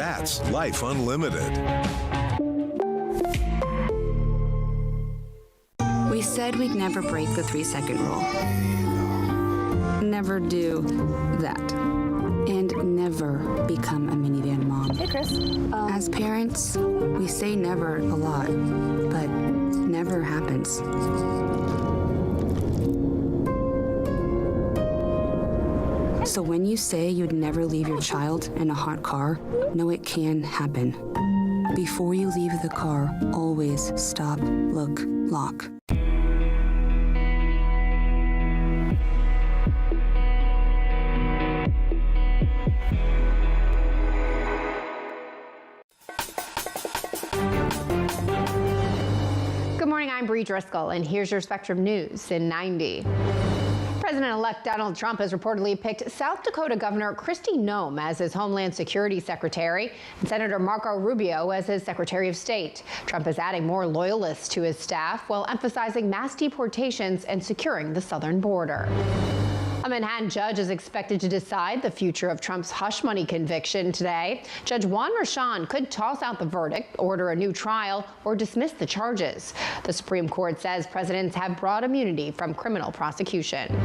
That's Life Unlimited. We said we'd never break the 3-second rule. Never do that. And never become a minivan mom. Hey, Chris. As parents, we say never a lot, but never happens. So when you say you'd never leave your child in a hot car, know it can happen. Before you leave the car, always stop, look, lock. Good morning, I'm Bree Driscoll, and here's your Spectrum News in 90. President-elect Donald Trump has reportedly picked South Dakota Governor Kristi Noem as his Homeland Security Secretary and Senator Marco Rubio as his Secretary of State. Trump is adding more loyalists to his staff while emphasizing mass deportations and securing the southern border. A Manhattan judge is expected to decide the future of Trump's hush money conviction today. Judge Juan Merchan could toss out the verdict, order a new trial, or dismiss the charges. The Supreme Court says presidents have broad immunity from criminal prosecution.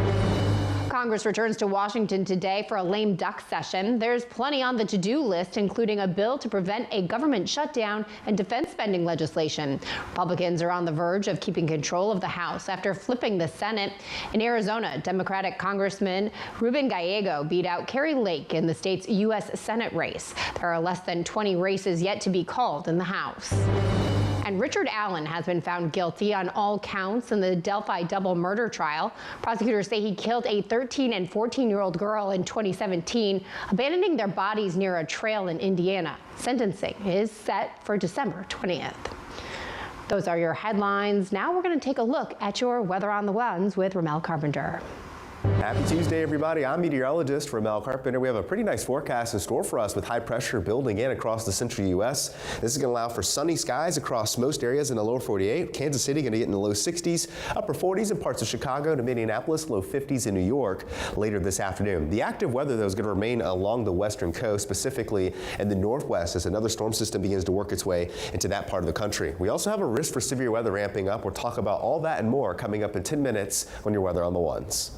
Congress returns to Washington today for a lame duck session. There's plenty on the to-do list, including a bill to prevent a government shutdown and defense spending legislation. Republicans are on the verge of keeping control of the House after flipping the Senate. In Arizona, Democratic Congressman Ruben Gallego beat out Carrie Lake in the state's U.S. Senate race. There are less than 20 races yet to be called in the House. And Richard Allen has been found guilty on all counts in the Delphi double murder trial. Prosecutors say he killed a 13 and 14-year-old girl in 2017, abandoning their bodies near a trail in Indiana. Sentencing is set for December 20th. Those are your headlines. Now we're going to take a look at your weather on the ones with Ramel Carpenter. Happy Tuesday, everybody. I'm meteorologist Ramel Carpenter. We have a pretty nice forecast in store for us with high pressure building in across the central U.S. This is going to allow for sunny skies across most areas in the lower 48. Kansas City going to get in the low 60s, upper 40s in parts of Chicago to Minneapolis, low 50s in New York later this afternoon. The active weather, though, is going to remain along the western coast, specifically in the northwest, as another storm system begins to work its way into that part of the country. We also have a risk for severe weather ramping up. We'll talk about all that and more coming up in 10 minutes on your Weather on the Ones.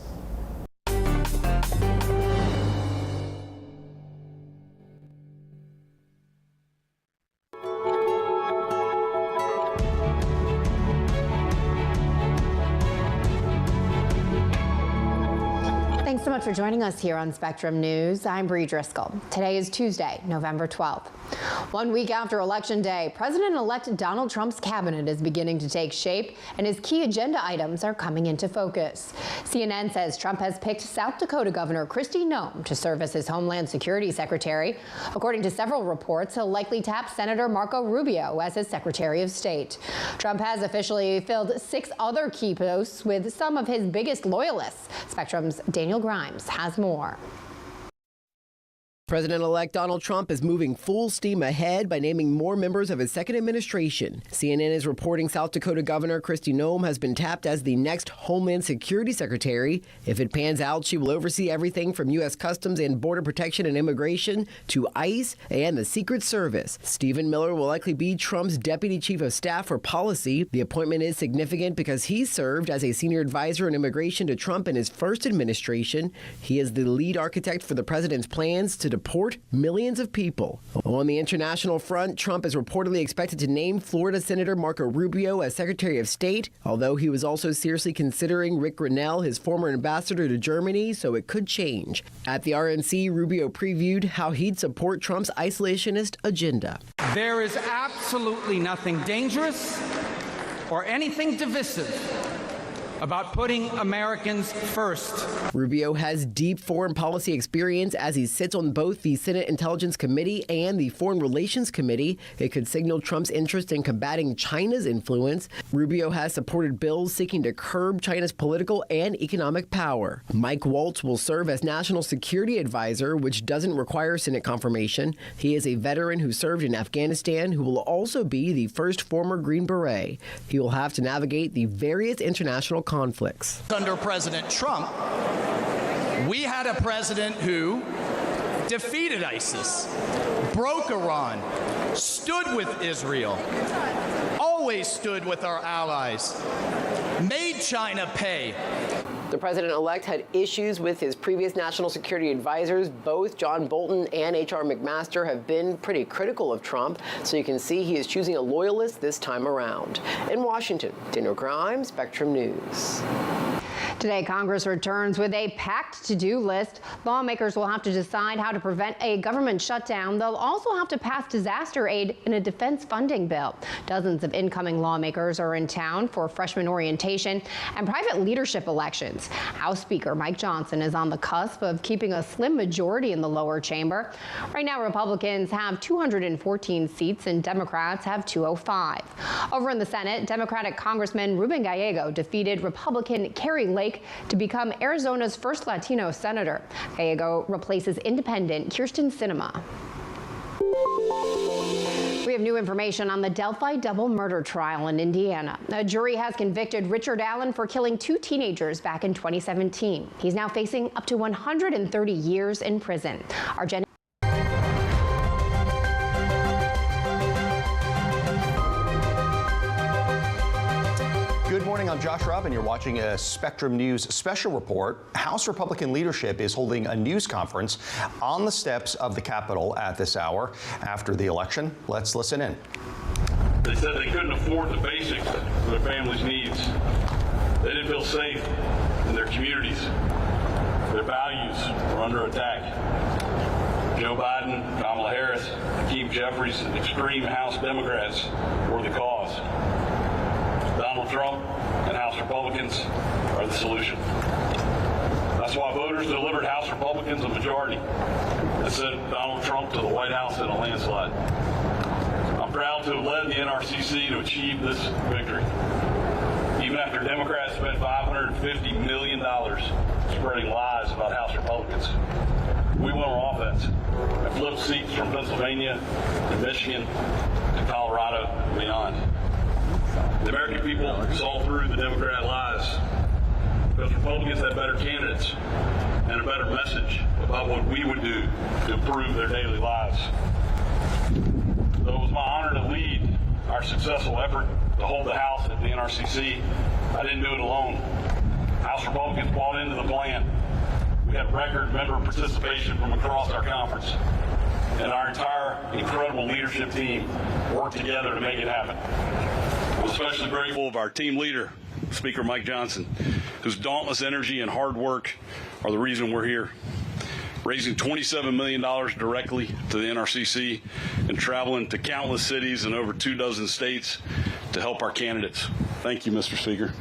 Thanks so much for joining us here on Spectrum News. I'm Bree Driscoll. Today is Tuesday, November 12th. 1 week after Election Day, President-elect Donald Trump's cabinet is beginning to take shape, and his key agenda items are coming into focus. CNN says Trump has picked South Dakota Governor Kristi Noem to serve as his Homeland Security Secretary. According to several reports, he'll likely tap Senator Marco Rubio as his Secretary of State. Trump has officially filled 6 other key posts with some of his biggest loyalists. Spectrum's Daniel Grimes has more. President-elect Donald Trump is moving full steam ahead by naming more members of his second administration. CNN is reporting South Dakota Governor Kristi Noem has been tapped as the next Homeland Security Secretary. If it pans out, she will oversee everything from U.S. Customs and Border Protection and Immigration to ICE and the Secret Service. Stephen Miller will likely be Trump's Deputy Chief of Staff for Policy. The appointment is significant because he served as a senior advisor on immigration to Trump in his first administration. He is the lead architect for the president's plans to deport millions of people. On the international front, Trump is reportedly expected to name Florida Senator Marco Rubio as Secretary of State, although he was also seriously considering Rick Grinnell, his former ambassador to Germany, so it could change. At the RNC, Rubio previewed how he'd support Trump's isolationist agenda. There is absolutely nothing dangerous or anything divisive about putting Americans first. Rubio has deep foreign policy experience as he sits on both the Senate Intelligence Committee and the Foreign Relations Committee. It could signal Trump's interest in combating China's influence. Rubio has supported bills seeking to curb China's political and economic power. Mike Waltz will serve as National Security Advisor, which doesn't require Senate confirmation. He is a veteran who served in Afghanistan who will also be the first former Green Beret. He will have to navigate the various international conflicts. Under President Trump, we had a president who defeated ISIS, broke Iran, stood with Israel, always stood with our allies, made China pay. The president-elect had issues with his previous national security advisors. Both John Bolton and H.R. McMaster have been pretty critical of Trump, so you can see he is choosing a loyalist this time around. In Washington, Daniel Grimes, Spectrum News. Today, Congress returns with a packed to-do list. Lawmakers will have to decide how to prevent a government shutdown. They'll also have to pass disaster aid in a defense funding bill. Dozens of incoming lawmakers are in town for freshman orientation and private leadership elections. House Speaker Mike Johnson is on the cusp of keeping a slim majority in the lower chamber. Right now, Republicans have 214 seats and Democrats have 205. Over in the Senate, Democratic Congressman Ruben Gallego defeated Republican Carrie Lake to become Arizona's first Latino senator. Gallego replaces independent Kirsten Sinema. We have new information on the Delphi double murder trial in Indiana. A jury has convicted Richard Allen for killing 2 teenagers back in 2017. He's now facing up to 130 years in prison. Our Good morning, I'm Josh Robb, and you're watching a Spectrum News special report. House Republican leadership is holding a news conference on the steps of the Capitol at this hour after the election. Let's listen in. They said they couldn't afford the basics for their families' needs. They didn't feel safe in their communities. Their values were under attack. Joe Biden, Kamala Harris, Hakeem Jeffries, and extreme House Democrats were the cause. Donald Trump and House Republicans are the solution. That's why voters delivered House Republicans a majority and sent Donald Trump to the White House in a landslide. I'm proud to have led the NRCC to achieve this victory. Even after Democrats spent $550 million spreading lies about House Republicans, we went on offense and flipped seats from Pennsylvania to Michigan to Colorado and beyond. The American people saw through the Democrat lies because Republicans had better candidates and a better message about what we would do to improve their daily lives. So it was my honor to lead our successful effort to hold the House at the NRCC. I didn't do it alone. House Republicans bought into the plan. We had record member participation from across our conference. And our entire incredible leadership team worked together to make it happen. I'm especially grateful of our team leader, Speaker Mike Johnson, whose dauntless energy and hard work are the reason we're here. Raising $27 million directly to the NRCC and traveling to countless cities in over 24 states to help our candidates. Thank you, Mr. Speaker.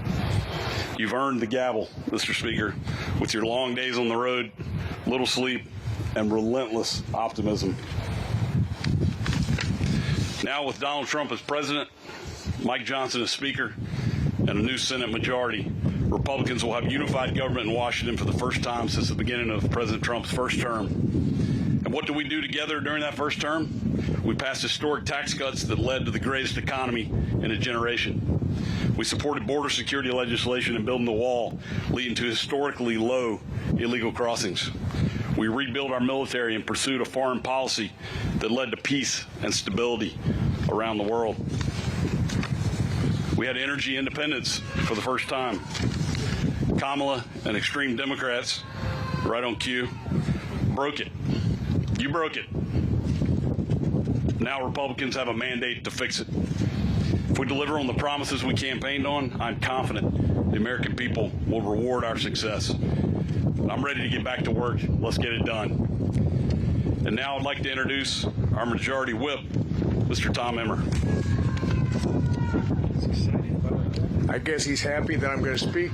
You've earned the gavel, Mr. Speaker, with your long days on the road, little sleep, and relentless optimism. Now with Donald Trump as president, Mike Johnson as Speaker, and a new Senate majority, Republicans will have unified government in Washington for the first time since the beginning of President Trump's first term. And what did we do together during that first term? We passed historic tax cuts that led to the greatest economy in a generation. We supported border security legislation and building the wall, leading to historically low illegal crossings. We rebuilt our military and pursued a foreign policy that led to peace and stability around the world. We had energy independence for the first time. Kamala and extreme Democrats, right on cue, broke it. You broke it. Now Republicans have a mandate to fix it. If we deliver on the promises we campaigned on, I'm confident the American people will reward our success. I'm ready to get back to work. Let's get it done. And now I'd like to introduce our Majority Whip, Mr. Tom Emmer. I guess he's happy that I'm going to speak.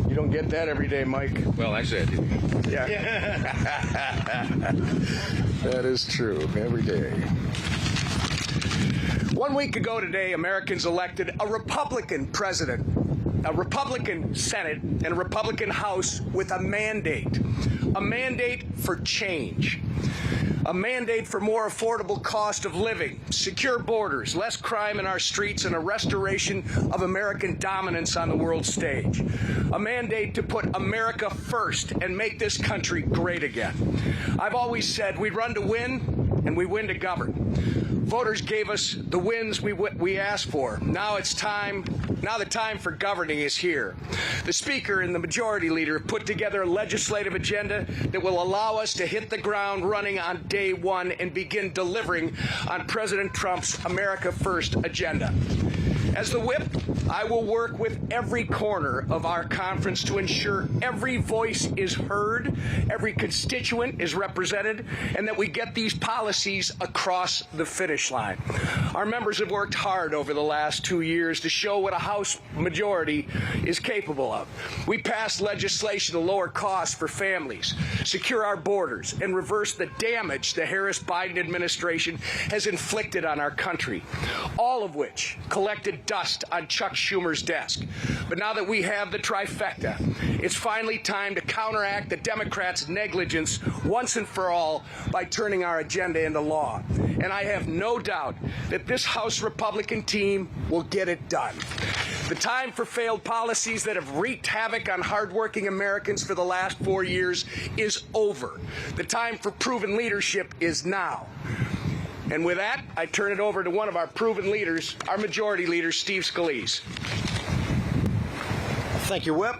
You don't get that every day, Mike. Well, actually, I do. Yeah. That is true, every day. 1 week ago today, Americans elected a Republican president, a Republican Senate, and a Republican House with a mandate for change. A mandate for more affordable cost of living, secure borders, less crime in our streets, and a restoration of American dominance on the world stage. a mandate to put America first and make this country great again. I've always said we run to win and we win to govern. Voters gave us the wins we asked for. Now it's time. Now the time for governing is here. The Speaker and the Majority Leader have put together a legislative agenda that will allow us to hit the ground running on day one and begin delivering on President Trump's America First agenda. As the whip, I will work with every corner of our conference to ensure every voice is heard, every constituent is represented, and that we get these policies across the finish line. Our members have worked hard over the last 2 years to show what a House majority is capable of. We passed legislation to lower costs for families, secure our borders, and reverse the damage the Harris-Biden administration has inflicted on our country, all of which collected dust on Chuck Schumer's desk. But now that we have the trifecta, it's finally time to counteract the Democrats' negligence once and for all by turning our agenda into law. And I have no doubt that this House Republican team will get it done. The time for failed policies that have wreaked havoc on hardworking Americans for the last 4 years is over. The time for proven leadership is now. And with that, I turn it over to one of our proven leaders, our Majority Leader, Steve Scalise. Thank you, Whip.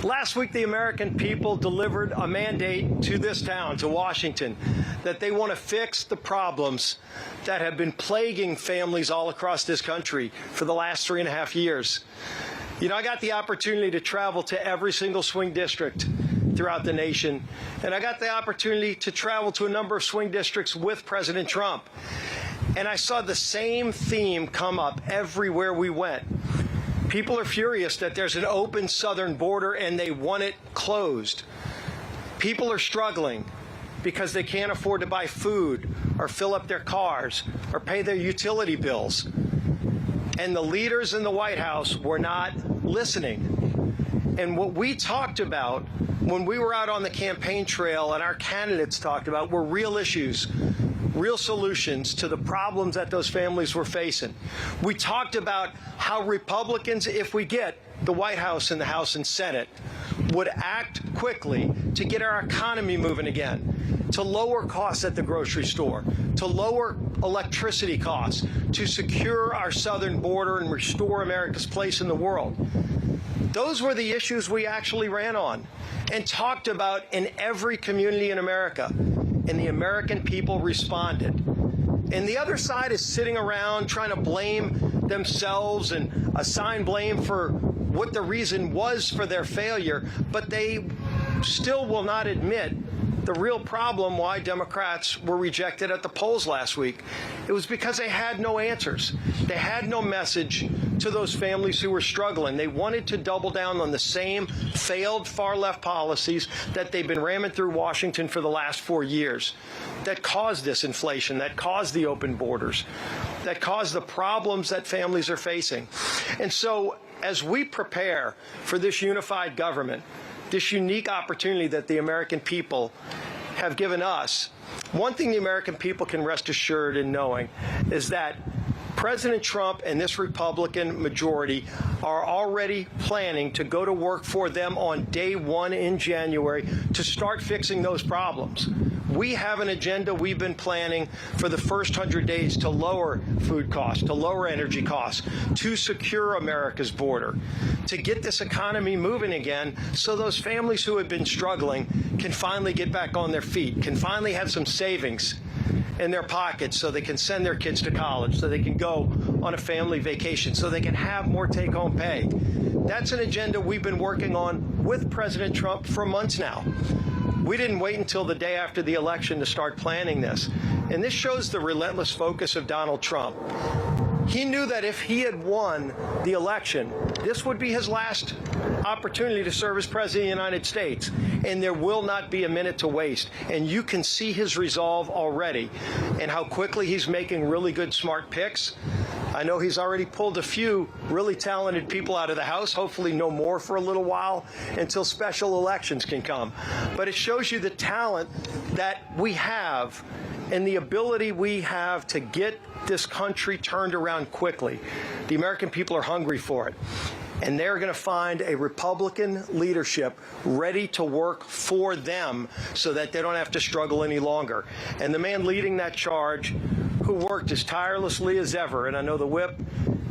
Last week, the American people delivered a mandate to this town, to Washington, that they want to fix the problems that have been plaguing families all across this country for the last 3.5 years. You know, I got the opportunity to travel to every single swing district throughout the nation, and I got the opportunity to travel to a number of swing districts with President Trump. And I saw the same theme come up everywhere we went. People are furious that there's an open southern border and they want it closed. People are struggling because they can't afford to buy food or fill up their cars or pay their utility bills. And the leaders in the White House were not listening. And what we talked about when we were out on the campaign trail and our candidates talked about were real issues, real solutions to the problems that those families were facing. We talked about how Republicans, if we get the White House and the House and Senate, would act quickly to get our economy moving again, to lower costs at the grocery store, to lower electricity costs, to secure our southern border and restore America's place in the world. Those were the issues we actually ran on and talked about in every community in America, and the American people responded. And the other side is sitting around trying to blame themselves and assign blame for what the reason was for their failure, but they still will not admit the real problem why Democrats were rejected at the polls last week. It was because they had no answers. They had no message to those families who were struggling. They wanted to double down on the same failed far-left policies that they've been ramming through Washington for the last 4 years that caused this inflation, that caused the open borders, that caused the problems that families are facing. And so as we prepare for this unified government, this unique opportunity that the American people have given us, one thing the American people can rest assured in knowing is that President Trump and this Republican majority are already planning to go to work for them on day one in January to start fixing those problems. We have an agenda we've been planning for the first 100 days to lower food costs, to lower energy costs, to secure America's border, to get this economy moving again so those families who have been struggling can finally get back on their feet, can finally have some savings in their pockets so they can send their kids to college, so they can go on a family vacation, so they can have more take-home pay. That's an agenda we've been working on with President Trump for months now. We didn't wait until the day after the election to start planning this. And this shows the relentless focus of Donald Trump. He knew that if he had won the election, this would be his last opportunity to serve as President of the United States. And there will not be a minute to waste. And you can see his resolve already and how quickly he's making really good, smart picks. I know he's already pulled a few really talented people out of the House, hopefully no more for a little while until special elections can come. But it shows you the talent that we have and the ability we have to get this country turned around quickly. The American people are hungry for it. and they're going to find a Republican leadership ready to work for them so that they don't have to struggle any longer. And the man leading that charge, who worked as tirelessly as ever, and I know the whip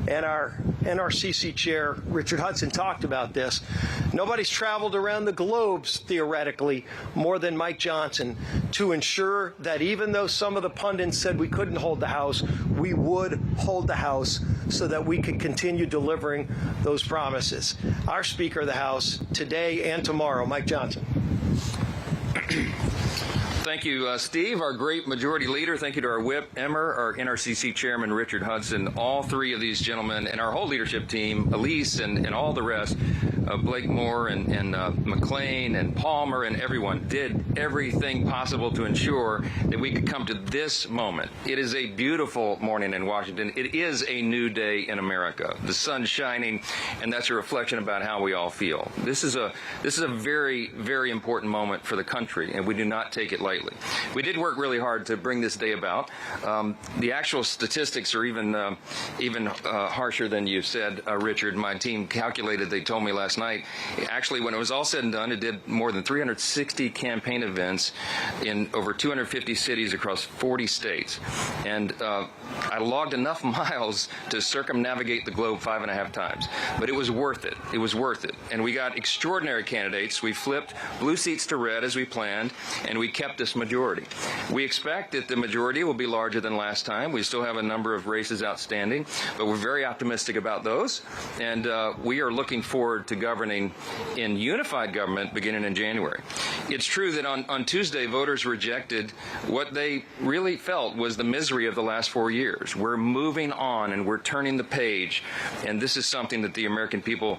and our NRCC chair, Richard Hudson, talked about this. Nobody's traveled around the globe, theoretically, more than Mike Johnson to ensure that even though some of the pundits said we couldn't hold the House, we would hold the House so that we could continue delivering those promises. Our Speaker of the House today and tomorrow, Mike Johnson. Thank you, Steve, our great majority leader. Thank you to our whip, Emmer, our NRCC chairman, Richard Hudson, all three of these gentlemen, and our whole leadership team, Elise and all the rest, Blake Moore and McLean and Palmer and everyone did everything possible to ensure that we could come to this moment. It is a beautiful morning in Washington. It is a new day in America. The sun's shining, and that's a reflection about how we all feel. This is a very, very important moment for the country, and we do not take it lightly. We did work really hard to bring this day about. The actual statistics are even harsher than you said, Richard. My team calculated, they told me last night, actually when it was all said and done, it did more than 360 campaign events in over 250 cities across 40 states. And I logged enough miles to circumnavigate the globe 5.5 times. But it was worth it. It was worth it. And we got extraordinary candidates. We flipped blue seats to red as we planned, and we kept this majority. We expect that the majority will be larger than last time. We still have a number of races outstanding, but we're very optimistic about those. And we are looking forward to governing in unified government beginning in January. It's true that on Tuesday, voters rejected what they really felt was the misery of the last 4 years. We're moving on and we're turning the page, and this is something that the American people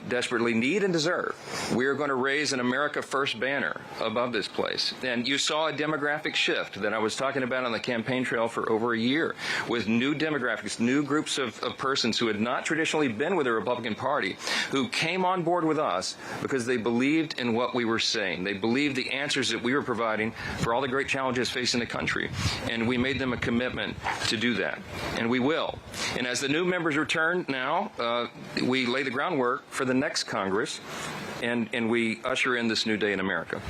desperately need and deserve. We are going to raise an America First banner above this place. And you saw a demographic shift that I was talking about on the campaign trail for over a year, with new demographics, new groups of persons who had not traditionally been with the Republican Party, who came on board with us because they believed in what we were saying. They believed the answers that we were providing for all the great challenges facing the country. And we made them a commitment to do that. And we will. And as the new members return now, we lay the groundwork for the next Congress, and we usher in this new day in America.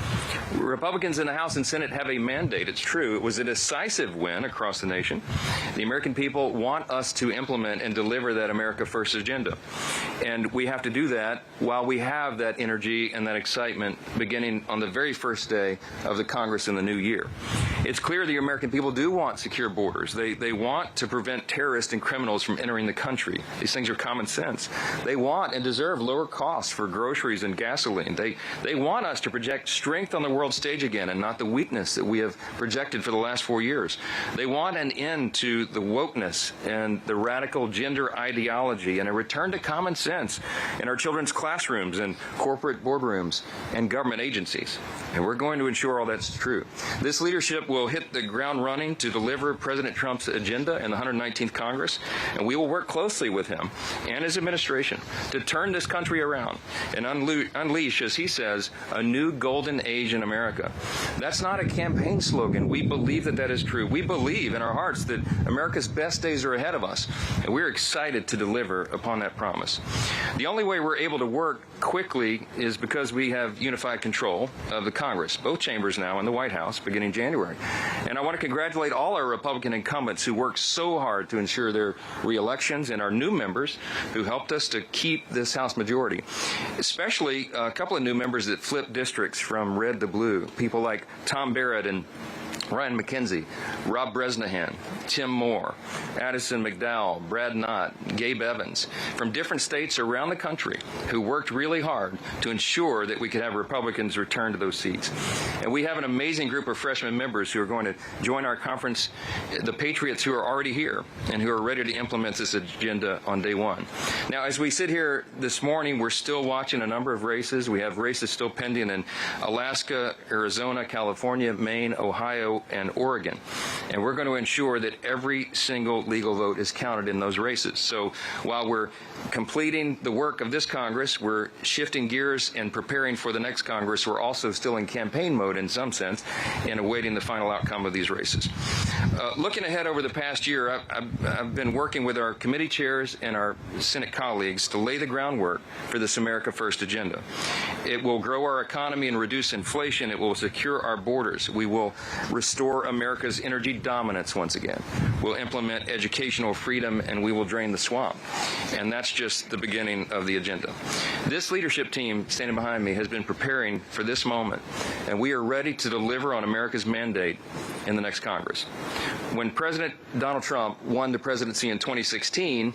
Republicans in the House and Senate have a mandate. It's true. It was a decisive win across the nation. The American people want us to implement and deliver that America First agenda. And we have to do that while we have that energy and that excitement beginning on the very first day of the Congress in the new year. It's clear the American people do want secure borders. They want to prevent terrorists and criminals from entering the country. These things are common sense. They want and deserve lower costs for groceries and gasoline. They want us to project strength on the world stage again and not the weakness that we have projected for the last 4 years. They want an end to the wokeness and the radical gender ideology and a return to common sense in our children's classrooms and corporate boardrooms and government agencies. And we're going to ensure all that's true. This leadership will hit the ground running to deliver President Trump's agenda in the 119th Congress, and we will work closely with him and his administration to turn this country around and unleash, as he says, a new golden age in America. That's not a campaign slogan. We believe that that is true. We believe in our hearts that America's best days are ahead of us, and we're excited to deliver upon that promise. The only way we're able to work quickly is because we have unified control of the Congress, both chambers now, and the White House beginning January. And I want to congratulate all our Republican incumbents who worked so hard to ensure their re-elections, and our new members who helped us to keep this House majority, especially a couple of new members that flipped districts from red to blue, people like Tom Barrett and Ryan McKenzie, Rob Bresnahan, Tim Moore, Addison McDowell, Brad Knott, Gabe Evans, from different states around the country who worked really hard to ensure that we could have Republicans return to those seats. And we have an amazing group of freshman members who are going to join our conference, the Patriots who are already here and who are ready to implement this agenda on day one. Now, as we sit here this morning, we're still watching a number of races. We have races still pending in Alaska, Arizona, California, Maine, Ohio, Colorado, and Oregon. And we're going to ensure that every single legal vote is counted in those races. So while we're completing the work of this Congress, we're shifting gears and preparing for the next Congress. We're also still in campaign mode in some sense and awaiting the final outcome of these races. Looking ahead over the past year, I've been working with our committee chairs and our Senate colleagues to lay the groundwork for this America First agenda. It will grow our economy and reduce inflation. It will secure our borders. We will restore America's energy dominance once again. We'll implement educational freedom, and we will drain the swamp. And that's just the beginning of the agenda. This leadership team standing behind me has been preparing for this moment, and we are ready to deliver on America's mandate in the next Congress. When President Donald Trump won the presidency in 2016,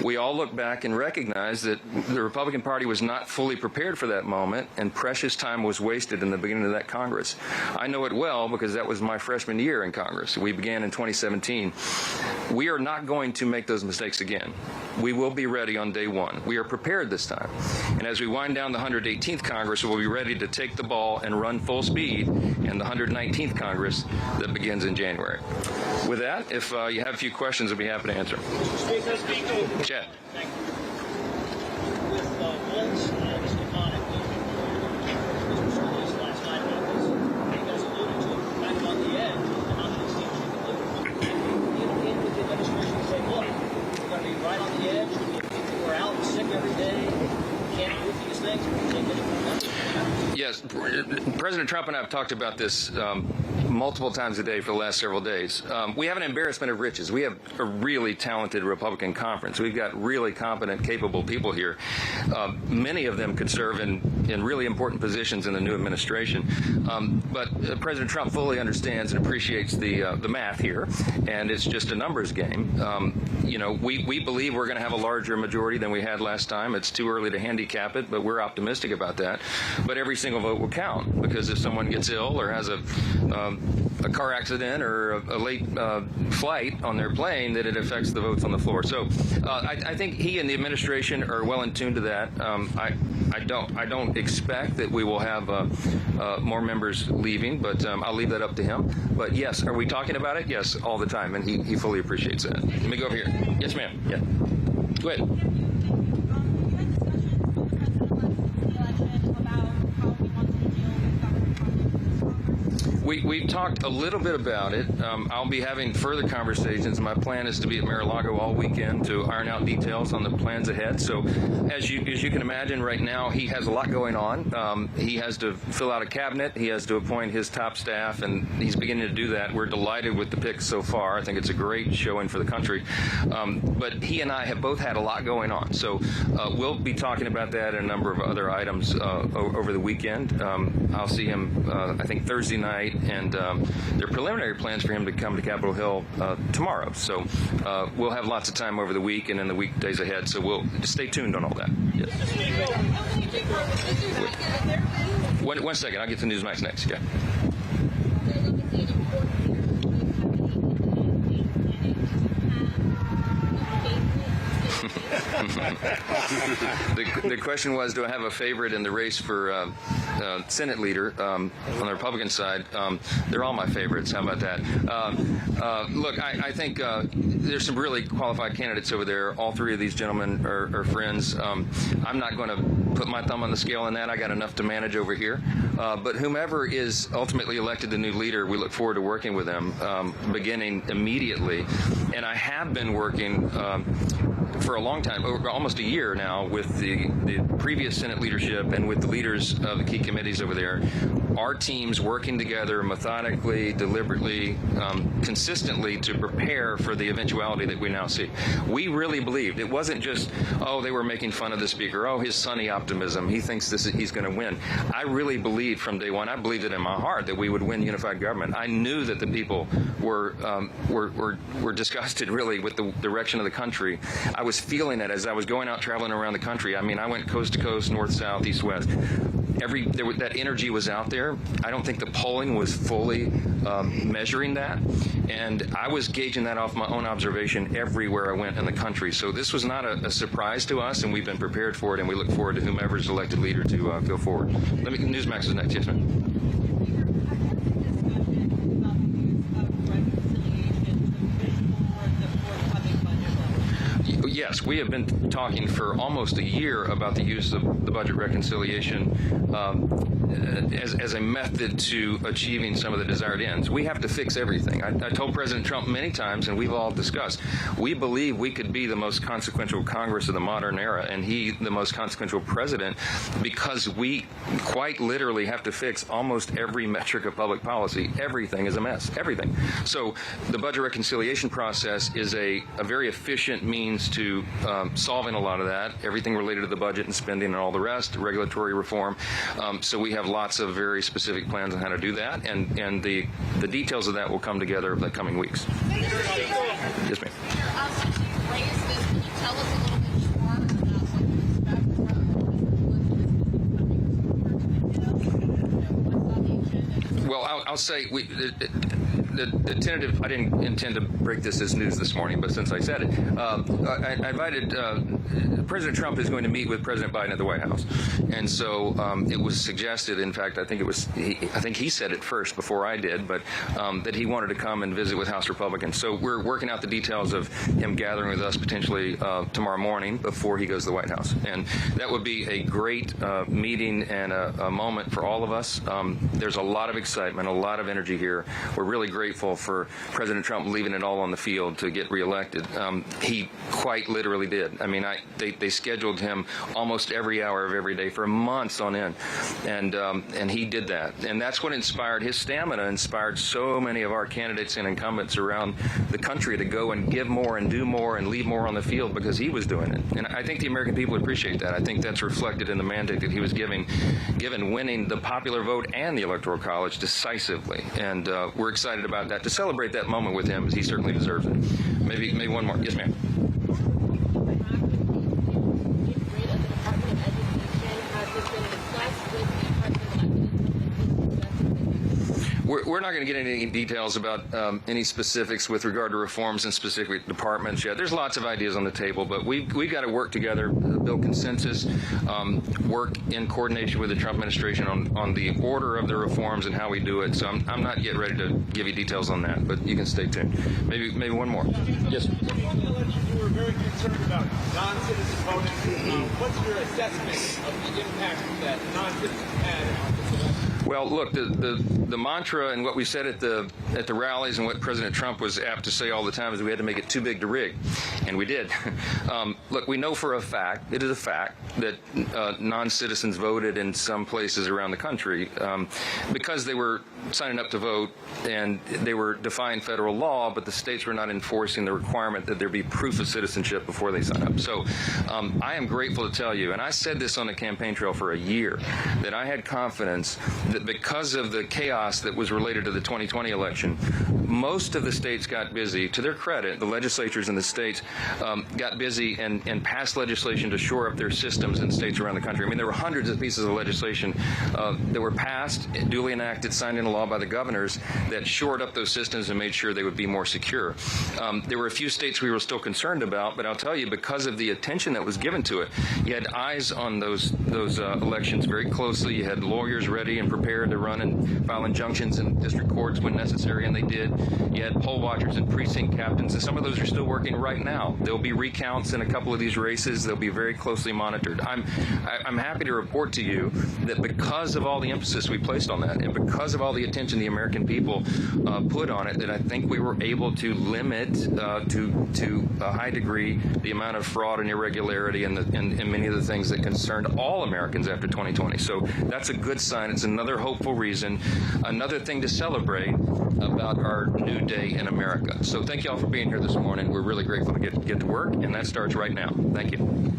we all look back and recognize that the Republican Party was not fully prepared for that moment, and precious time was wasted in the beginning of that Congress. I know it well because that was my freshman year in Congress. We began in 2017. We are not going to make those mistakes again. We will be ready on day one. We are prepared this time. And as we wind down the 118th Congress, we'll be ready to take the ball and run full speed in the 119th Congress that begins in January. With that, if you have a few questions, I'll be happy to answer. Chad. Thank you. With Waltz and Stefanik, last night about this, you guys alluded to it, kind of on the edge of how these teams should deliver. You in with the administration say, look, we're going to be right on the edge. People are out sick every day. Can't do these things. We can't get it. Yes, President Trump and I have talked about this multiple times a day for the last several days. We have an embarrassment of riches. We have a really talented Republican conference. We've got really competent, capable people here. Many of them could serve in really important positions in the new administration. But President Trump fully understands and appreciates the math here, and it's just a numbers game. You know, we believe we're going to have a larger majority than we had last time. It's too early to handicap it, but we're optimistic about that. But every single vote will count, because if someone gets ill or has a car accident or a late flight on their plane, that it affects the votes on the floor. So I think he and the administration are well in tune to that. I don't expect that we will have more members leaving, but I'll leave that up to him. But yes, are we talking about it? Yes, all the time, and he fully appreciates that. Let me go over here. Yes, ma'am. Yeah. Go ahead. We've talked a little bit about it. I'll be having further conversations. My plan is to be at Mar-a-Lago all weekend to iron out details on the plans ahead. So as you can imagine, right now he has a lot going on. He has to fill out a cabinet. He has to appoint his top staff, and he's beginning to do that. We're delighted with the picks so far. I think it's a great showing for the country. But he and I have both had a lot going on. So we'll be talking about that and a number of other items over the weekend. I'll see him, I think, Thursday night, and there are preliminary plans for him to come to Capitol Hill tomorrow. So we'll have lots of time over the week and in the weekdays ahead. So we'll just stay tuned on all that. Yes. One second. I'll get to Newsmax next. Yeah. The question was, do I have a favorite in the race for Senate leader on the Republican side? They're all my favorites. How about that? Look, I think there's some really qualified candidates over there. All three of these gentlemen are friends. I'm not going to put my thumb on the scale on that. I got enough to manage over here. But whomever is ultimately elected the new leader, we look forward to working with them beginning immediately. And I have been working for a long time, over almost a year now, with the previous Senate leadership and with the leaders of the key committees over there. Our teams working together methodically, deliberately, consistently to prepare for the eventuality that we now see. We really believed. It wasn't just, oh, they were making fun of the speaker, oh, his sunny optimism, he thinks he's going to win. I really believed from day one, I believed it in my heart, that we would win unified government. I knew that the people were disgusted, really, with the direction of the country. I was feeling it as I was going out traveling around the country. I mean, I went coast to coast, north, south, east, west. That energy was out there. I don't think the polling was fully measuring that. And I was gauging that off my own observation everywhere I went in the country. So this was not a surprise to us, and we've been prepared for it, and we look forward to whomever is elected leader to go forward. Newsmax is next. Yes, ma'am. desk. We have been talking for almost a year about the use of the budget reconciliation as a method to achieving some of the desired ends. We have to fix everything. I told President Trump many times, and we've all discussed, we believe we could be the most consequential Congress of the modern era, and he the most consequential president, because we quite literally have to fix almost every metric of public policy. Everything is a mess. Everything. So the budget reconciliation process is a very efficient means to solving a lot of that, everything related to the budget and spending and all the rest, regulatory reform. So we have lots of very specific plans on how to do that, and the details of that will come together over the coming weeks. Yes, ma'am. Can you tell us a little bit more about what you expect? Well, I'll say the tentative, I didn't intend to break this as news this morning, but since I said it, I invited, President Trump is going to meet with President Biden at the White House. And so it was suggested, in fact, I think he said it first before I did, but that he wanted to come and visit with House Republicans. So we're working out the details of him gathering with us potentially tomorrow morning before he goes to the White House. And that would be a great meeting and a moment for all of us. There's a lot of excitement, a lot of energy here. We're really grateful for President Trump leaving it all on the field to get reelected. He quite literally did. I mean, they scheduled him almost every hour of every day for months on end, and he did that. And that's what inspired his stamina, inspired so many of our candidates and incumbents around the country to go and give more and do more and leave more on the field, because he was doing it. And I think the American people appreciate that. I think that's reflected in the mandate that he was given winning the popular vote and the Electoral College decisively. And we're excited about that, to celebrate that moment with him, as he certainly deserves it. Maybe one more. Yes, ma'am. We're not going to get into any details about any specifics with regard to reforms in specific departments yet. There's lots of ideas on the table, but we've got to work together, build consensus, work in coordination with the Trump administration on the order of the reforms and how we do it. So I'm not yet ready to give you details on that, but you can stay tuned. Maybe one more. Yes. You were very concerned about non-citizen voting. What's your assessment of the impact that non-citizens had on this election? Well, look, the mantra and what we said at the rallies and what President Trump was apt to say all the time is we had to make it too big to rig, and we did. Look, we know for a fact, it is a fact, that non-citizens voted in some places around the country because they were signing up to vote and they were defying federal law, but the states were not enforcing the requirement that there be proof of citizenship before they sign up. So I am grateful to tell you, and I said this on the campaign trail for a year, that I had confidence that because of the chaos that was related to the 2020 election, most of the states got busy. To their credit, the legislatures in the states got busy and passed legislation to shore up their systems in states around the country. I mean, there were hundreds of pieces of legislation that were passed, duly enacted, signed into law by the governors that shored up those systems and made sure they would be more secure. There were a few states we were still concerned about, but I'll tell you, because of the attention that was given to it, you had eyes on those elections very closely. You had lawyers ready and prepared to run and file injunctions in district courts when necessary, and they did. You had poll watchers and precinct captains, and some of those are still working right now. There'll be recounts in a couple of these races. They'll be very closely monitored. I'm happy to report to you that because of all the emphasis we placed on that, and because of all the attention the American people put on it, that I think we were able to limit to a high degree the amount of fraud and irregularity and many of the things that concerned all Americans after 2020. So that's a good sign. It's another hopeful reason, another thing to celebrate about our new day in America. So thank you all for being here this morning. We're really grateful to get to work, and that starts right now. Thank you.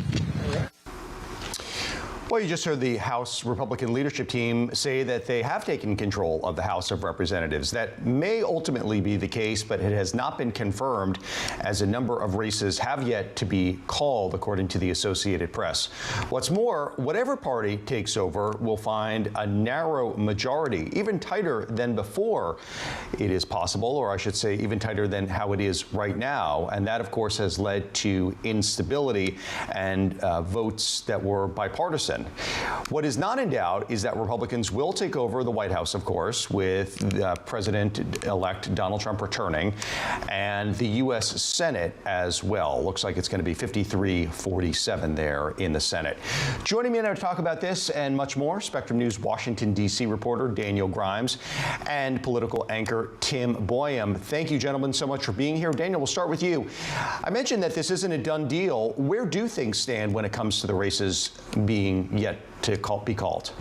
Well, you just heard the House Republican leadership team say that they have taken control of the House of Representatives. That may ultimately be the case, but it has not been confirmed, as a number of races have yet to be called, according to the Associated Press. What's more, whatever party takes over will find a narrow majority, even tighter than before it is possible, or I should say even tighter than how it is right now. And that, of course, has led to instability and votes that were bipartisan. partisan. What is not in doubt is that Republicans will take over the White House, of course, with President-elect Donald Trump returning, and the U.S. Senate as well. Looks like it's going to be 53-47 there in the Senate. Joining me now to talk about this and much more, Spectrum News Washington, D.C. reporter Daniel Grimes and political anchor Tim Boyum. Thank you, gentlemen, so much for being here. Daniel, we'll start with you. I mentioned that this isn't a done deal. Where do things stand when it comes to the races being yet to be called?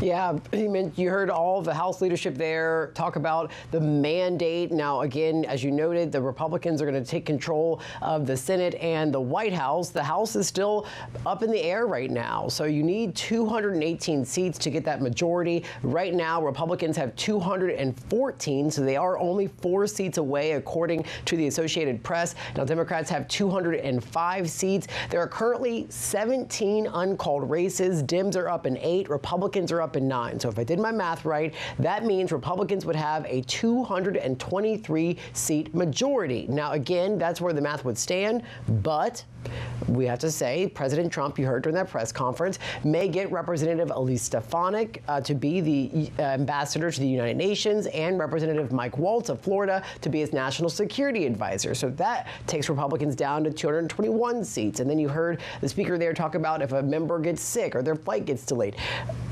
Yeah, you heard all of the House leadership there talk about the mandate. Now, again, as you noted, the Republicans are going to take control of the Senate and the White House. The House is still up in the air right now. So you need 218 seats to get that majority. Right now, Republicans have 214, so they are only 4 seats away, according to the Associated Press. Now, Democrats have 205 seats. There are currently 17 uncalled races. Dems are up in 8. Republicans are up in 9. So if I did my math right, that means Republicans would have a 223-seat majority. Now, again, that's where the math would stand, but we have to say President Trump, you heard during that press conference, may get Representative Elise Stefanik to be the ambassador to the United Nations, and Representative Mike Waltz of Florida to be his national security advisor. So that takes Republicans down to 221 seats. And then you heard the speaker there talk about if a member gets sick or their flight gets delayed.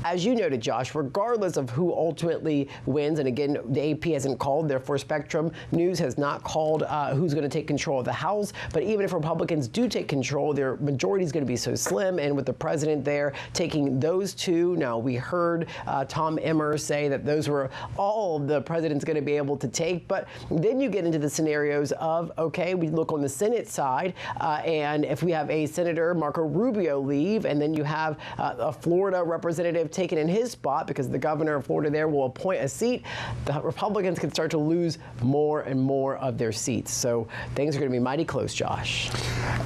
As you noted, Josh, regardless of who ultimately wins, and again, the AP hasn't called, therefore Spectrum News has not called who's going to take control of the House. But even if Republicans do take control, their majority is going to be so slim. And with the president there taking those two, now we heard Tom Emmer say that those were all the president's going to be able to take. But then you get into the scenarios of, okay, we look on the Senate side, and if we have a Senator Marco Rubio leave, and then you have a Florida representative taken in his spot because the governor of Florida there will appoint a seat, the Republicans can start to lose more and more of their seats. So things are going to be mighty close, Josh.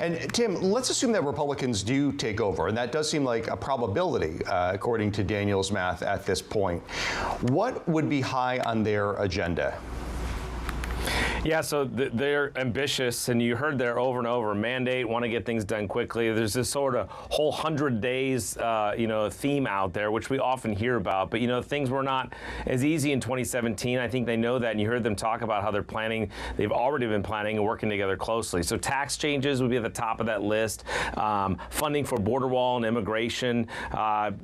And Tim, let's assume that Republicans do take over, and that does seem like a probability, according to Daniel's math at this point. What would be high on their agenda? Yeah, so they're ambitious, and you heard there over and over, mandate, want to get things done quickly. There's this sort of whole 100 days, theme out there, which we often hear about. But, things were not as easy in 2017. I think they know that, and you heard them talk about how they're planning. They've already been planning and working together closely. So tax changes would be at the top of that list. Funding for border wall and immigration,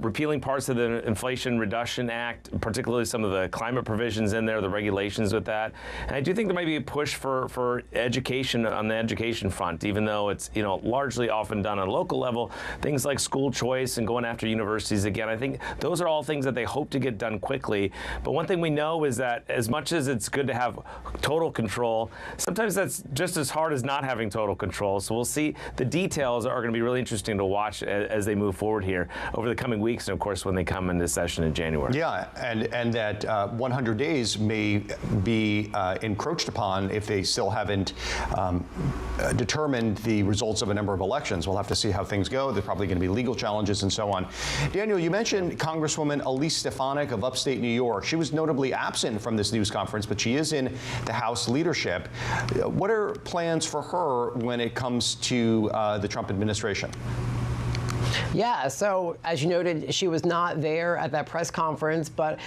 repealing parts of the Inflation Reduction Act, particularly some of the climate provisions in there, the regulations with that. And I do think there might be a push for education on the education front, even though it's largely often done on a local level. Things like school choice and going after universities again, I think those are all things that they hope to get done quickly. But one thing we know is that as much as it's good to have total control, sometimes that's just as hard as not having total control. So we'll see. The details are going to be really interesting to watch as they move forward here over the coming weeks, and of course when they come into session in January. Yeah, and that 100 days may be encroached upon if they still haven't determined the results of a number of elections. We'll have to see how things go. There's probably going to be legal challenges and so on. Daniel, you mentioned Congresswoman Elise Stefanik of upstate New York. She was notably absent from this news conference, but she is in the House leadership. What are plans for her when it comes to the Trump administration? Yeah, so as you noted, she was not there at that press conference, but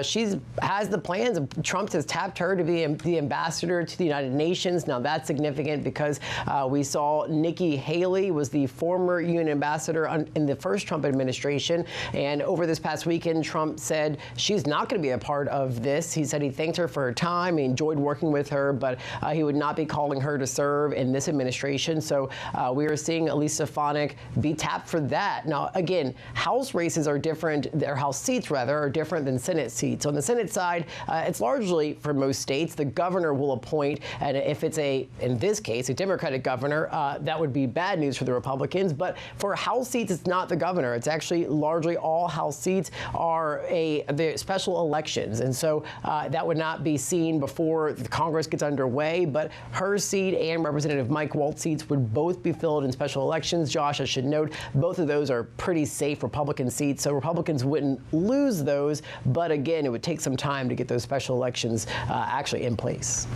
she has the plans. Trump has tapped her to be the ambassador to the United Nations. Now that's significant because we saw Nikki Haley was the former UN ambassador in the first Trump administration. And over this past weekend, Trump said she's not going to be a part of this. He said he thanked her for her time. He enjoyed working with her, but he would not be calling her to serve in this administration. So we are seeing Elise Stefanik be tapped for that. Now, again, House races are different, their House seats, rather, are different than Senate seats. On the Senate side, it's largely, for most states, the governor will appoint, and if it's in this case, a Democratic governor, that would be bad news for the Republicans. But for House seats, it's not the governor. It's actually largely all House seats are the special elections. And so that would not be seen before the Congress gets underway. But her seat and Representative Mike Waltz seats would both be filled in special elections. Josh, I should note, both of those are pretty safe Republican seats, so Republicans wouldn't lose those, but again, it would take some time to get those special elections actually in place.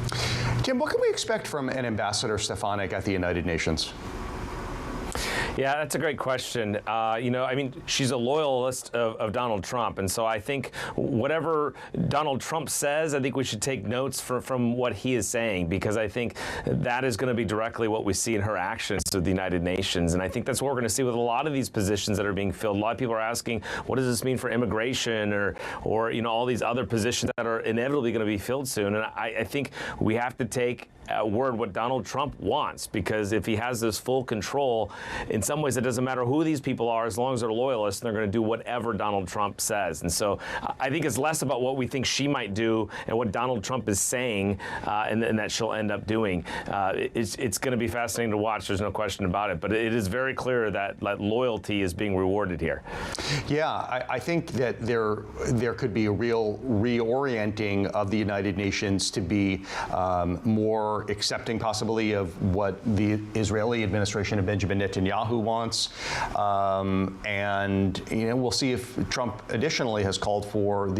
Tim, what can we expect from an Ambassador Stefanik at the United Nations? Yeah, that's a great question. I mean, she's a loyalist of Donald Trump, and so I think whatever Donald Trump says, I think we should take notes from what he is saying, because I think that is going to be directly what we see in her actions to the United Nations. And I think that's what we're going to see with a lot of these positions that are being filled. A lot of people are asking, what does this mean for immigration or all these other positions that are inevitably going to be filled soon? And I think we have to take word what Donald Trump wants, because if he has this full control, in some ways it doesn't matter who these people are, as long as they're loyalists, and they're going to do whatever Donald Trump says. And so I think it's less about what we think she might do and what Donald Trump is saying and that she'll end up doing. It's going to be fascinating to watch, there's no question about it, but it is very clear that loyalty is being rewarded here. Yeah, I think that there could be a real reorienting of the United Nations to be more accepting possibly of what the Israeli administration of Benjamin Netanyahu wants. And we'll see if Trump additionally has called for the